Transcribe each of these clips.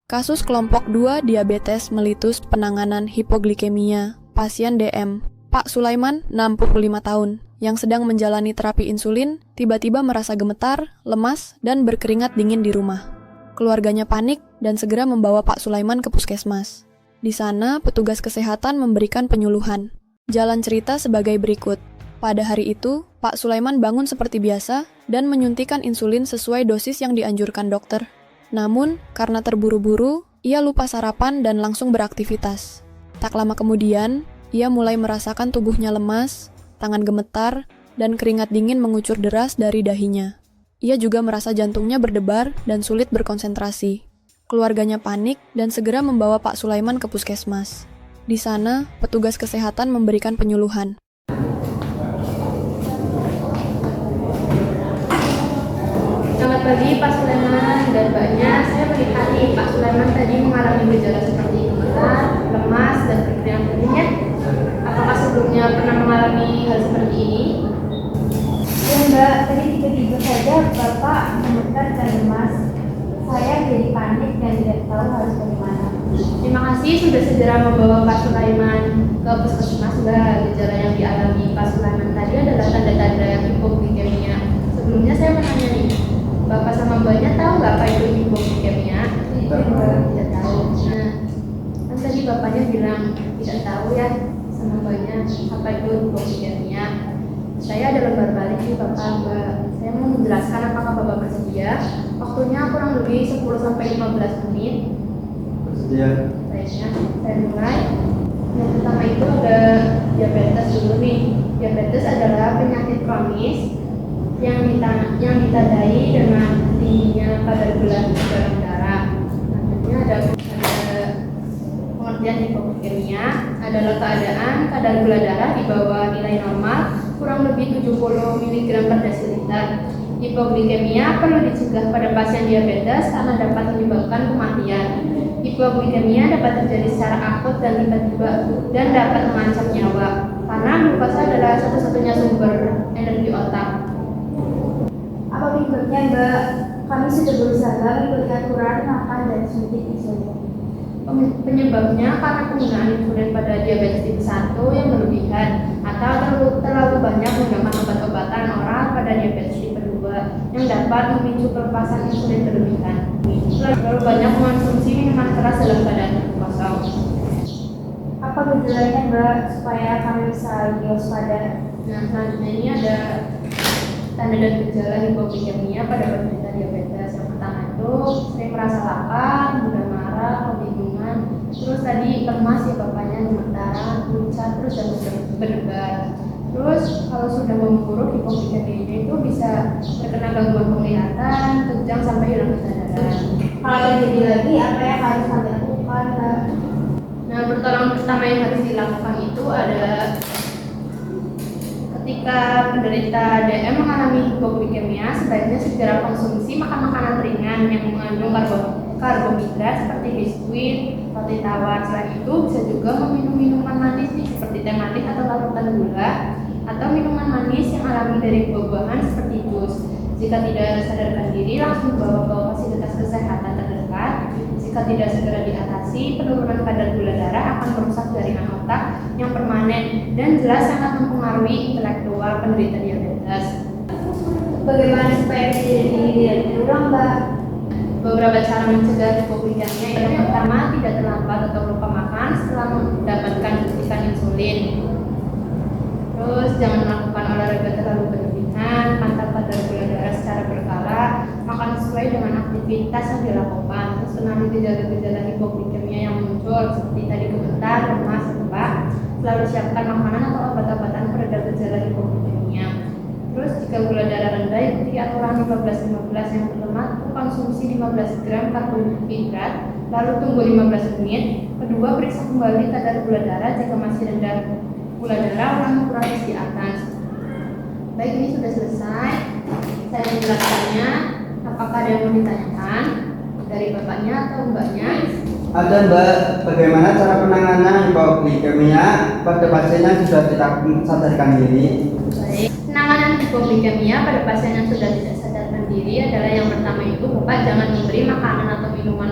Kasus kelompok 2 diabetes mellitus penanganan hipoglikemia, pasien DM, Pak Sulaiman, 65 tahun, yang sedang menjalani terapi insulin, tiba-tiba merasa gemetar, lemas, dan berkeringat dingin di rumah. Keluarganya panik dan segera membawa Pak Sulaiman ke puskesmas. Di sana, petugas kesehatan memberikan penyuluhan. Jalan cerita sebagai berikut. Pada hari itu, Pak Sulaiman bangun seperti biasa dan menyuntikkan insulin sesuai dosis yang dianjurkan dokter. Namun, karena terburu-buru, ia lupa sarapan dan langsung beraktivitas. Tak lama kemudian, ia mulai merasakan tubuhnya lemas, tangan gemetar, dan keringat dingin mengucur deras dari dahinya. Ia juga merasa jantungnya berdebar dan sulit berkonsentrasi. Keluarganya panik dan segera membawa Pak Sulaiman ke puskesmas. Di sana, petugas kesehatan memberikan penyuluhan. Selamat pagi Pak Sulaiman dan Mbaknya. Saya melihat Pak Sulaiman tadi mengalami gejala seperti gemetar, lemas, dan berkeringat dingin. Apakah sebelumnya pernah mengalami hal seperti ini? Ya Mbak, tadi tiba-tiba saja Bapak gemetar dan lemas. Saya jadi panik dan tidak tahu harus bagaimana. Terima kasih sudah segera membawa Pak Sulaiman ke puskesmas. Mbak, gejala yang dialami Pak Sulaiman tadi adalah tanda-tanda hipoglikemia. Sebelumnya saya menanya nih, Bapak sama Mbaknya tahu nggak apa itu hipoglikemia? Tidak tahu. Nah, kan tadi Bapaknya bilang tidak tahu ya sama Mbaknya apa itu hipoglikemia. Saya ada lembar balik nih Bapak, Mbak. Saya mau menjelaskan apakah Bapak bersedia. Waktunya kurang lebih 10-15 menit. Bersedia. Baiknya, saya mulai. Yang pertama itu ada diabetes dulu nih. Diabetes adalah penyakit kronis yang ditandai dengan tingginya kadar gula dalam darah. Selanjutnya ada pengertian hipoglikemia adalah keadaan kadar gula darah di bawah nilai normal kurang lebih 70 mg per desiliter. Hipoglikemia perlu dicegah pada pasien diabetes karena dapat menyebabkan kematian. Hipoglikemia dapat terjadi secara akut dan tiba-tiba dan dapat mengancam nyawa karena glukosa adalah satu-satunya sumber energi otak. Apa penyebabnya Mbak? Kami sudah berusaha mengikuti aturan makan dan suntik insulin. Penyebabnya karena penggunaan insulin pada diabetes tipe 1 yang berlebihan atau terlalu banyak menggunakan obat-obatan oral pada diabetes tipe 2 yang dapat memicu pelepasan insulin berlebihan. Terlalu banyak mengonsumsi minuman keras dalam keadaan kosong. Apa gejalanya Mbak supaya kami bisa lebih waspada? Nah, selanjutnya ini ada tanda dan gejala hipoglikemia pada penderita diabetes. Yang pertama itu sering merasa lapar, mudah marah, kebingungan, terus tadi lemas ya bapaknya, gemetaran, pucat, terus dan berdebar. Terus kalau sudah memburuk hipoglikemia itu bisa terkena gangguan penglihatan, kejang sampai hilang kesadaran. Kalau terjadi lagi, apa yang harus kami lakukan Mbak? Nah, pertolongan pertama yang harus dilakukan itu adalah ketika penderita DM mengalami hipoglikemia, sebaiknya segera konsumsi makanan ringan yang mengandung karbohidrat seperti biskuit, roti tawar. Selain itu, bisa juga meminum minuman manis seperti teh manis atau larutan gula, atau minuman manis yang alami dari buah-buahan seperti jus. Jika tidak sadarkan diri, langsung dibawa ke fasilitas kesehatan terdekat. Jika tidak segera diatasi, penurunan kadar gula darah akan merusak jaringan otak yang permanen dan jelas sangat mempengaruhi intelektual penderita diabetes. Bagaimana supaya tidak terulang Mbak? Beberapa cara mencegah hipoglikemia. Yang pertama, tidak terlambat atau lupa makan setelah mendapatkan suntikan insulin. Terus jangan melakukan olahraga terlalu berlebihan, pantau kadar gula darah secara berkala, makan sesuai dengan aktivitas yang dilakukan. Terus kenali gejala-gejala hipoglikemia yang muncul seperti tadi gemetar, lemas, lepak. Selalu siapkan makanan atau obat-obatan peredam gejala hipoglikemia. Terus jika gula darah rendah, ikuti aturan 15-15. Yang pertama, konsumsi 15 gram karbohidrat, lalu tunggu 15 menit. Kedua, periksa kembali kadar gula darah. Jika masih rendah gula darah, ulangi proses di atas. Baik, ini sudah selesai saya menjelaskannya. Apakah ada yang mau ditanyakan dari bapaknya atau mbaknya? Ada Mbak, bagaimana cara penanganan hipoglikemia pada pasien yang sudah tidak sadarkan diri? Baik, penanganan hipoglikemia pada pasien yang sudah tidak sadarkan diri adalah yang pertama itu Bapak jangan memberi makanan atau minuman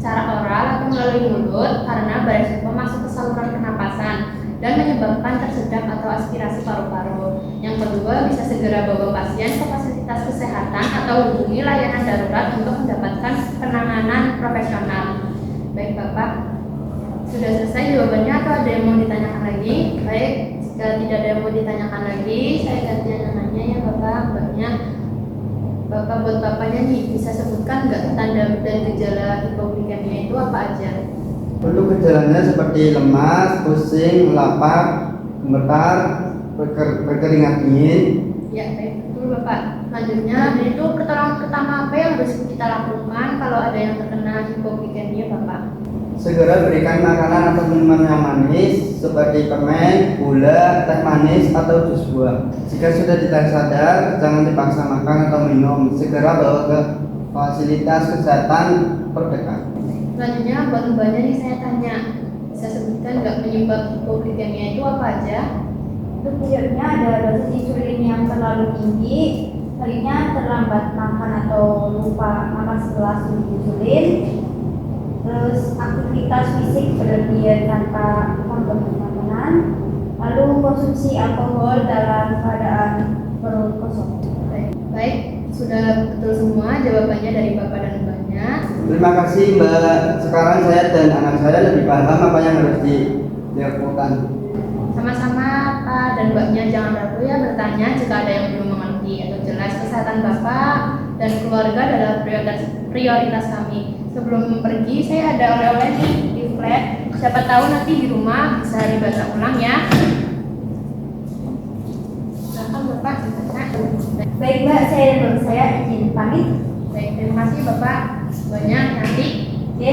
secara oral atau melalui mulut karena beresiko masuk ke saluran pernapasan dan menyebabkan tersedak atau aspirasi paru-paru. Yang kedua, bisa segera bawa pasien ke fasilitas kesehatan atau hubungi layanan darurat untuk mendapatkan penanganan profesional. Baik Bapak, sudah selesai jawabannya atau ada yang mau ditanyakan lagi? Baik, jika tidak ada yang mau ditanyakan lagi, saya gantian yang nanya ya Bapak, Mbaknya. Bapak buat Bapaknya nih, bisa sebutkan nggak tanda dan gejala hipoglikemia itu apa aja? Untuk gejalanya seperti lemas, pusing, lapar, gemetar, berkeringat dingin. Ya, baik, betul Bapak. Selanjutnya, dan itu pertolongan pertama apa yang harus kita lakukan kalau ada yang terkena hipoglikemia Bapak? Segera berikan makanan atau minuman yang manis seperti permen, gula, teh manis, atau jus buah. Jika sudah tidak sadar, jangan dipaksa makan atau minum. Segera bawa ke fasilitas kesehatan terdekat. Selanjutnya, buat Mbaknya nih saya tanya, bisa sebutkan nggak penyebab hipoglikemia itu apa aja? Itu penyebabnya ada dosis insulin yang terlalu tinggi, seringnya terlambat makan atau lupa makan setelah insulin, terus aktivitas fisik berlebihan tanpa mengkonsumsi makanan, lalu konsumsi alkohol dalam keadaan perut kosong. Baik, sudah betul semua jawabannya dari Bapak dan Mbaknya. Terima kasih Mbak. Sekarang saya dan anak saya lebih paham apa yang harus dilakukan. Sama-sama Pak dan Mbaknya, jangan ragu ya bertanya jika ada yang belum mengerti atau jelas. Kesehatan Bapak dan keluarga adalah prioritas kami. Sebelum pergi, saya ada oleh-oleh nih di flat. Siapa tahu nanti di rumah bisa dibaca ulang ya. Silakan Bapak ditanya. Baik Mbak, saya dan Bapak saya izin pamit. Baik, terima kasih Bapak. Banyak nanti. Oke.